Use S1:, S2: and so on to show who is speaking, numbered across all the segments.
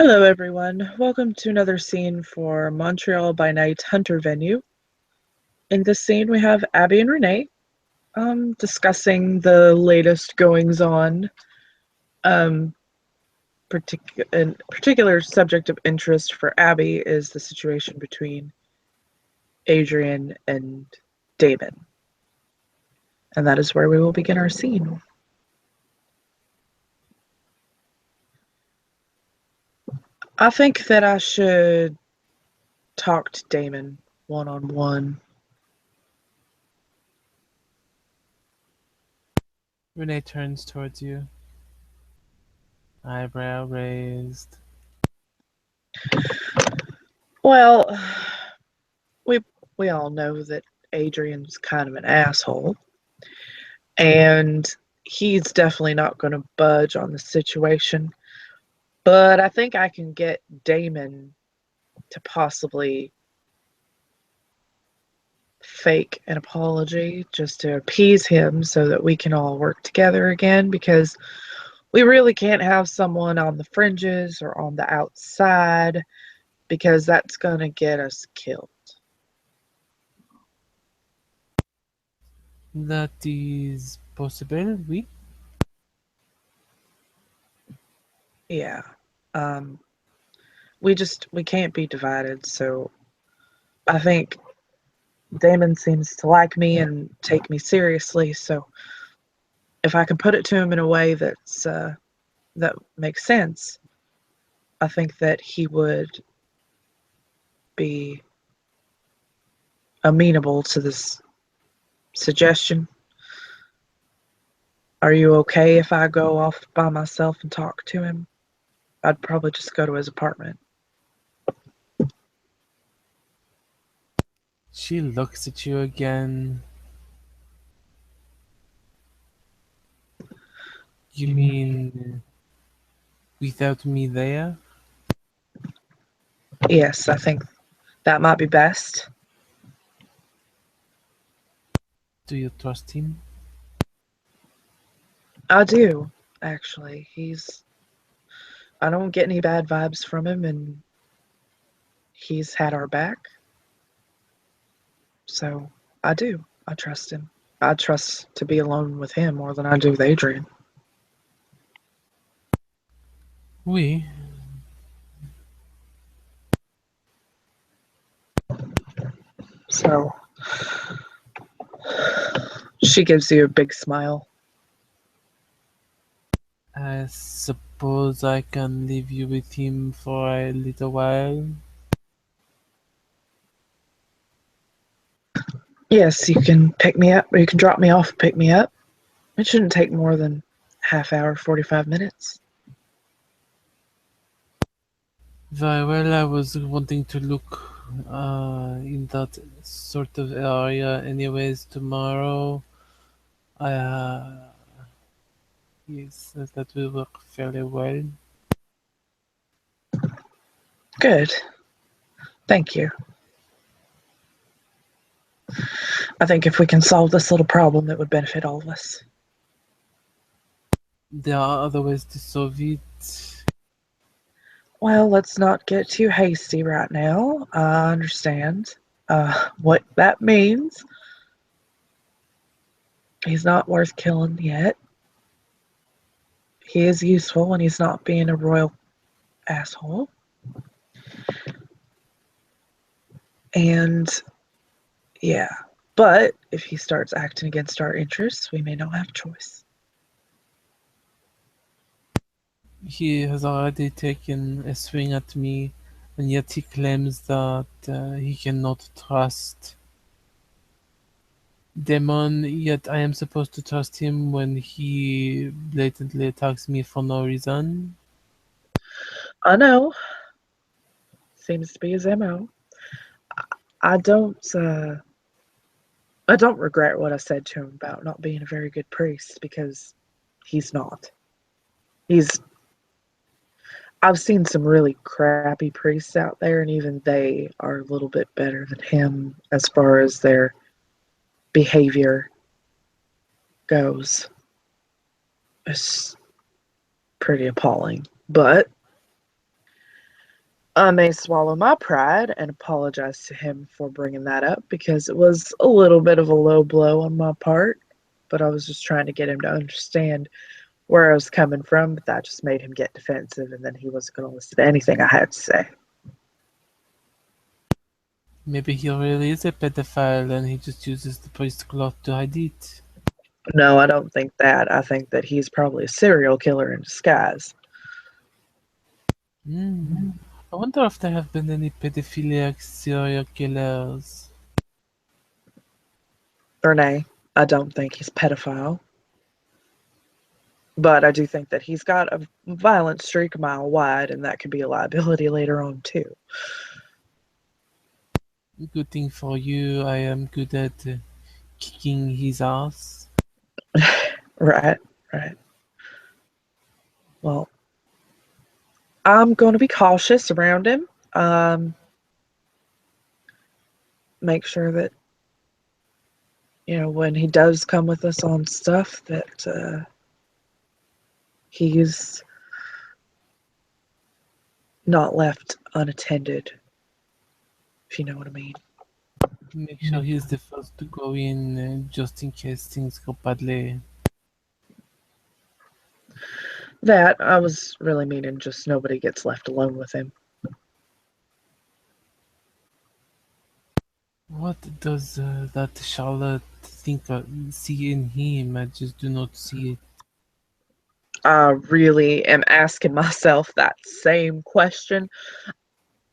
S1: Hello, everyone. Welcome to another scene for Montreal by Night Hunter Venue. In this scene, we have Abby and Renee discussing the latest goings on. Um, particular subject of interest for Abby is the situation between Adrian and Damon. And that is where we will begin our scene. I think that I should talk to Damon one on one.
S2: Renee turns towards you, eyebrow raised.
S1: Well, we we all know that Adrian's kind of an asshole, and he's definitely not going to budge on the situation. But I think I can get Damon to possibly fake an apology just to appease him so that we can all work together again, because we really can't have someone on the fringes or on the outside, because that's going to get us killed.
S2: That is possible, oui.
S1: Yeah. Um, we can't be divided, so I think Damon seems to like me and take me seriously, so if I can put it to him in a way that makes sense, I think that he would be amenable to this suggestion. Are you okay if I go off by myself and talk to him? I'd probably just go to his apartment.
S2: She looks at you again. You mean without me there?
S1: Yes, I think that might be best.
S2: Do you trust him?
S1: I do, actually. I don't get any bad vibes from him, and he's had our back. So I do. I trust him. I trust to be alone with him more than I do with Adrian.
S2: Oui.
S1: So she gives you a big smile.
S2: I suppose I can leave you with him for a little while.
S1: Yes, you can pick me up, or you can drop me off and pick me up. It shouldn't take more than half hour, 45 minutes.
S2: Very well, I was wanting to look in that sort of area anyways tomorrow. Uh, yes, that will work fairly well.
S1: Good. Thank you. I think if we can solve this little problem, it would benefit all of us.
S2: There are other ways to solve it.
S1: Well, let's not get too hasty right now. I understand what that means. He's not worth killing yet. He is useful when he's not being a royal asshole. And yeah, but if he starts acting against our interests, we may not have a choice.
S2: He has already taken a swing at me, and yet he claims that he cannot trust Demon, yet I am supposed to trust him when he blatantly attacks me for no reason.
S1: I know, seems to be his MO. I don't I don't regret what I said to him about not being a very good priest, because he's not. He's I've seen some really crappy priests out there, and even they are a little bit better than him as far as their behavior goes. It's pretty appalling. But I may swallow my pride and apologize to him for bringing that up because it was a little bit of a low blow on my part, but I was just trying to get him to understand where I was coming from, but that just made him get defensive and then he wasn't going to listen to anything I had to say.
S2: Maybe he really is a pedophile and he just uses the priest cloth to hide it.
S1: No, I don't think that. I think that he's probably a serial killer in disguise.
S2: Hmm. I wonder if there have been any pedophiliac serial killers.
S1: Renee, I don't think he's a pedophile, but I do think that he's got a violent streak a mile wide, and that could be a liability later on, too.
S2: Good thing for you, I am good at kicking his ass.
S1: Right, right. Well, I'm going to be cautious around him. Um, make sure that, when he does come with us on stuff, that he's not left unattended, if you know what I mean.
S2: Make sure he's the first to go in just in case things go badly.
S1: That, I was really meaning just nobody gets left alone with him.
S2: What does that Charlotte think see in him? I just do not see it.
S1: I really am asking myself that same question.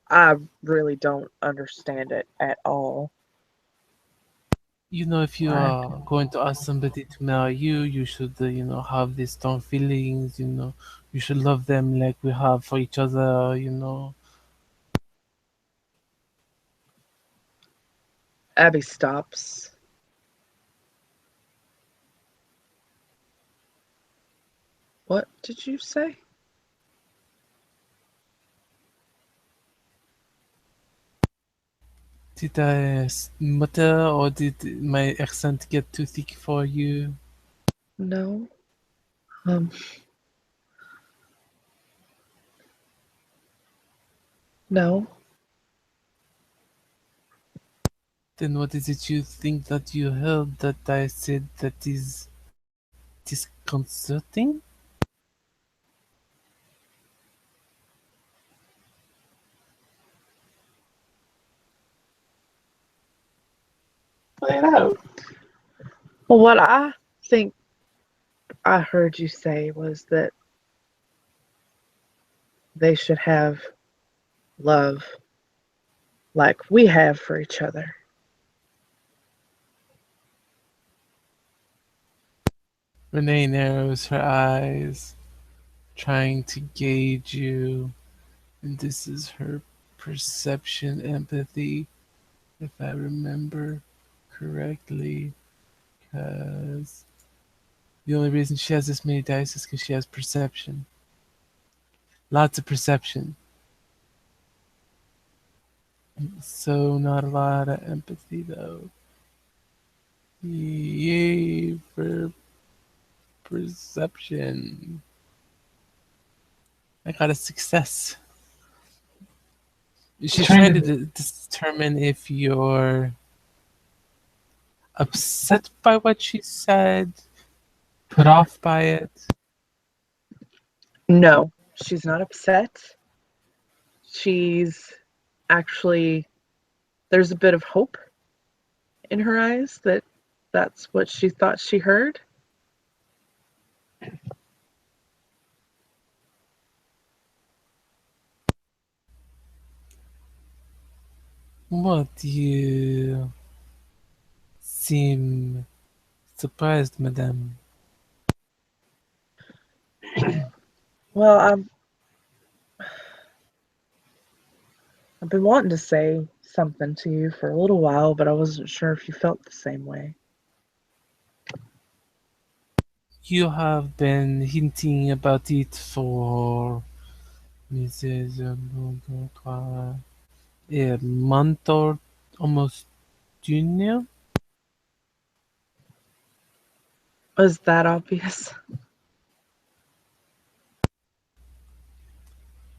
S1: I really don't understand it at all.
S2: You know, if you are going to ask somebody to marry you, you should, have these strong feelings. You should love them like we have for each other.
S1: Abby stops. What did you say?
S2: Did I mutter or did my accent get too thick for you?
S1: No. Um, no.
S2: Then what is it you think that you heard that I said that is disconcerting?
S1: I know. Well, what I think I heard you say was that they should have love like we have for each other.
S2: Renee narrows her eyes, trying to gauge you, and this is her perception empathy, if I remember correctly, because the only reason she has this many dice is because she has perception. Lots of perception. So not a lot of empathy though. Yay for perception. I got a success. She's trying to determine if you're upset by what she said, put off by it.
S1: No, she's not upset. She's actually, there's a bit of hope in her eyes that that's what she thought she heard.
S2: What, you seem surprised, madame?
S1: Well, I've been wanting to say something to you for a little while, but I wasn't sure if you felt the same way.
S2: You have been hinting about it for Mrs. A month or almost junior.
S1: Was that obvious?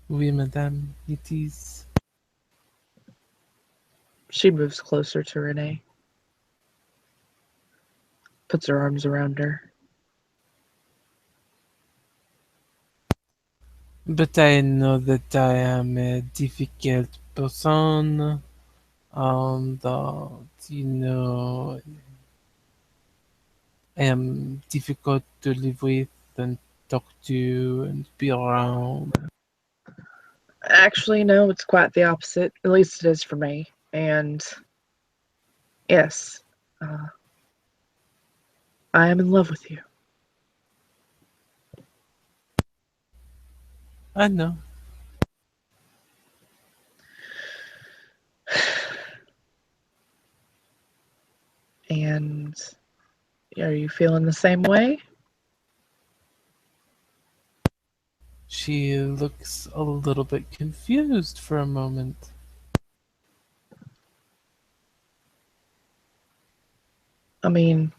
S2: Oui, madame, it is.
S1: She moves closer to Renee, puts her arms around her.
S2: But I know that I am a difficult person, and I am difficult to live with and talk to and be around.
S1: Actually, no, it's quite the opposite. At least it is for me. And yes, uh, I am in love with you.
S2: I know.
S1: And are you feeling the same way?
S2: She looks a little bit confused for a moment.
S1: I mean,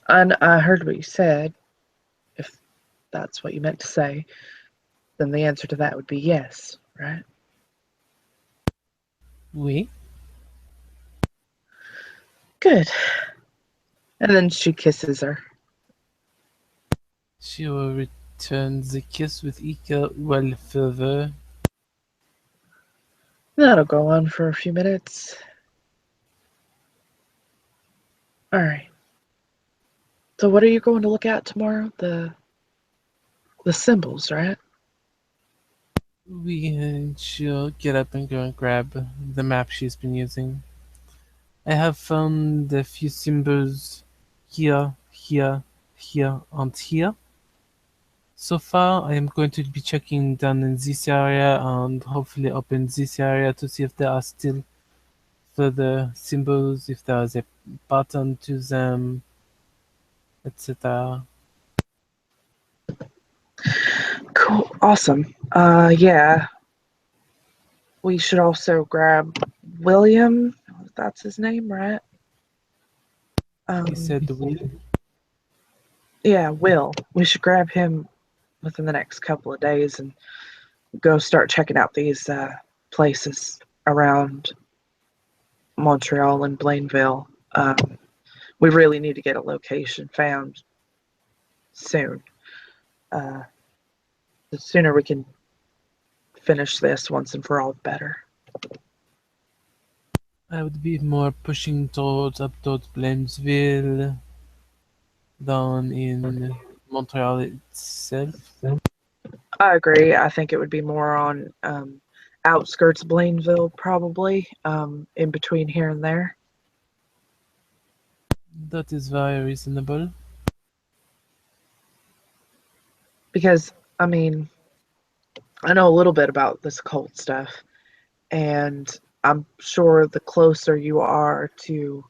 S1: I heard what you said. If that's what you meant to say, then the answer to that would be yes, right?
S2: Oui,
S1: Good. And then she kisses her.
S2: she will return the kiss with equal well fervor.
S1: That'll go on for a few minutes. All right. So what are you going to look at tomorrow? The symbols, right?
S2: She'll get up and go and grab the map she's been using. I have found a few symbols here, here, here, and here. So far, I am going to be checking down in this area and hopefully open this area to see if there are still further symbols, if there is a pattern to them, etc.
S1: Cool. Awesome. Yeah. We should also grab William. That's his name, right?
S2: He
S1: Um,
S2: said, "Will."
S1: yeah, Will. We should grab him within the next couple of days and go start checking out these places around Montreal and Blainville. We really need to get a location found soon. Uh, the sooner we can finish this once and for all, the better.
S2: I would be more pushing towards Blanesville than in Montreal itself.
S1: I agree. I think it would be more on outskirts of Blainville, probably in between here and there.
S2: That is very reasonable.
S1: Because, I mean, I know a little bit about this cult stuff, and I'm sure the closer you are to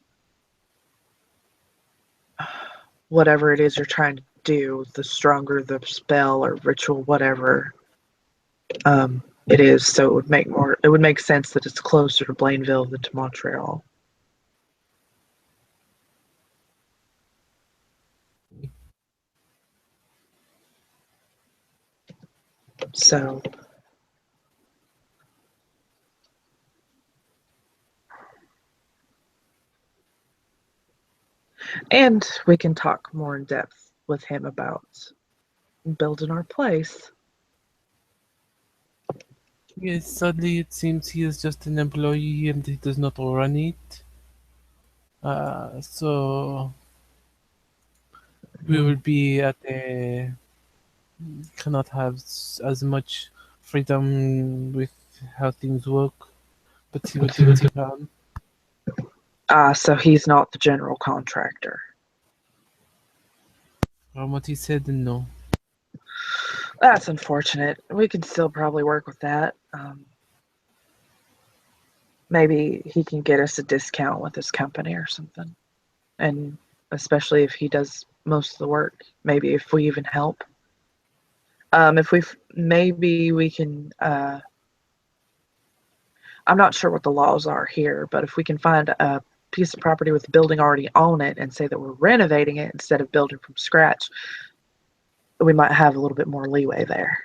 S1: whatever it is you're trying to do, the stronger the spell or ritual, whatever it is. So it would make sense that it's closer to Blainville than to Montreal. So, and we can talk more in depth with him about building our place.
S2: Yes, sadly it seems he is just an employee and he does not run it. So we will be at a cannot have as much freedom with how things work, but he will keep it around.
S1: So he's not the general contractor.
S2: From what he said, no.
S1: That's unfortunate. We could still probably work with that. Maybe he can get us a discount with his company or something. And especially if he does most of the work, maybe if we even help. If we maybe we can. I'm not sure what the laws are here, but if we can find a piece of property with a building already on it and say that we're renovating it instead of building from scratch, we might have a little bit more leeway there.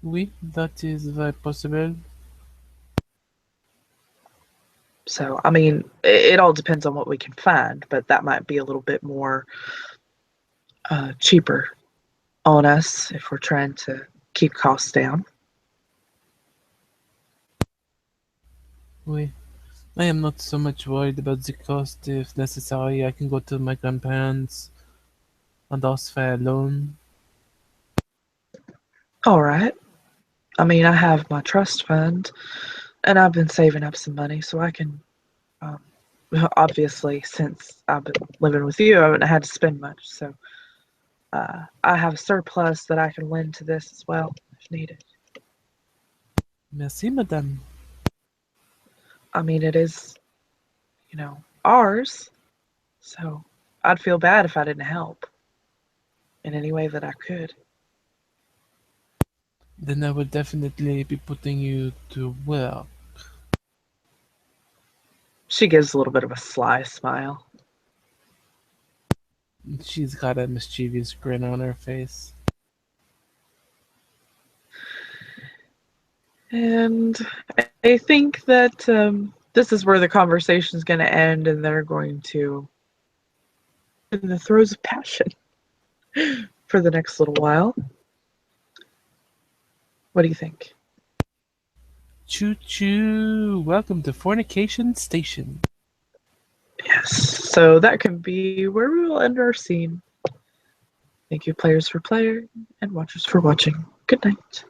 S2: Oui, that is very possible.
S1: So, I mean, it all depends on what we can find, but that might be a little bit more cheaper on us if we're trying to keep costs down.
S2: Oui. I am not so much worried about the cost. If necessary, I can go to my grandparents and ask for a loan.
S1: All right. I mean, I have my trust fund, and I've been saving up some money, so I can. Um, obviously, since I've been living with you, I haven't had to spend much, so I have a surplus that I can lend to this as well if needed.
S2: Merci, madame.
S1: I mean, it is, ours, so I'd feel bad if I didn't help in any way that I could.
S2: Then I will definitely be putting you to work.
S1: She gives a little bit of a sly smile.
S2: She's got a mischievous grin on her face.
S1: And I think that this is where the conversation is going to end, and they're going to, in the throes of passion, for the next little while. What do you think?
S2: Choo choo! Welcome to Fornication Station.
S1: Yes. So that can be where we will end our scene. Thank you, players, for playing, and watchers for watching. Good night.